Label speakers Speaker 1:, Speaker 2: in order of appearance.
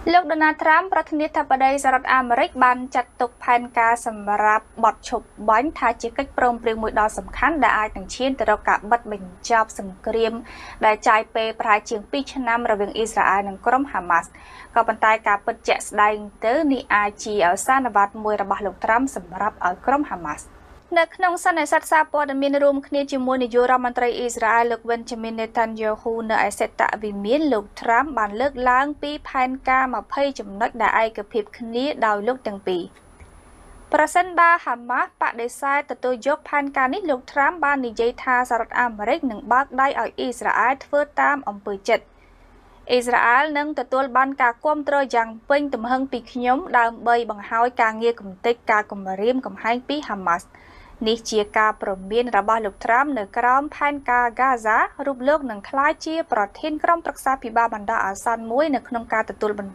Speaker 1: លោកដូណាល់ ត្រាំ ប្រធានាធិបតីសហរដ្ឋអាមេរិកបានចាត់ទុកផែនការសម្រាប់បទឈប់បាញ់ថាជាកិច្ចព្រមព្រៀងមួយដ៏សំខាន់ដែលអាចនឹងឈានទៅរកការបិទបញ្ចប់សង្គ្រាមដែលចាយពេលប្រហែលជាង2ឆ្នាំរវាងអ៊ីស្រាអែលនិងក្រុមហាម៉ាស់ក៏ប៉ុន្តែការពិតជាក់ស្ដែងទៅនេះអាចជាអសានវត្តមួយរបស់លោកត្រាំសម្រាប់ឲ្យក្រុមហាម៉ាស់នៅក្នុងសន្និសីទសារព័ត៌មានរួមគ្នាជាមួយនាយករដ្ឋមន្ត្រីអ៊ីស្រាអែលលោក Benjamin Netanyahu នៅឯសេតវិមានលោក ត្រាំ បានលើកឡើងពីផែនការ20ចំណុចដែលឯកភាពគ្នាដោយលោកទាំងពីរប្រសិនបើហាម៉ាស់បដិសេធទទួលយកផែនការនេះលោក ត្រាំ បាននិយាយថាសហរដ្ឋអាមេរិកនឹងបើកដៃឲ្យអ៊ីស្រាអែលធ្វើតាមអំពើចិត្តអ៊ីស្រាអែលនឹងទទួលបានការគាំទ្រយ៉ាងពេញទំហឹងពីខ្ញុំដើម្បីបង្ហើយការងារគំទេចការគំរាមកំហែងពីហាម៉ាស់នេះជាការព្រមានរបស់លោក ត្រាំ នៅក្រោមផែនការហ្គាហ្សារូបលោកនឹងក្លាយជាប្រធានក្រុមប្រឹក្សាភិបាលបណ្ដោះអាសន្នមួយនៅក្នុងការទទួលបន្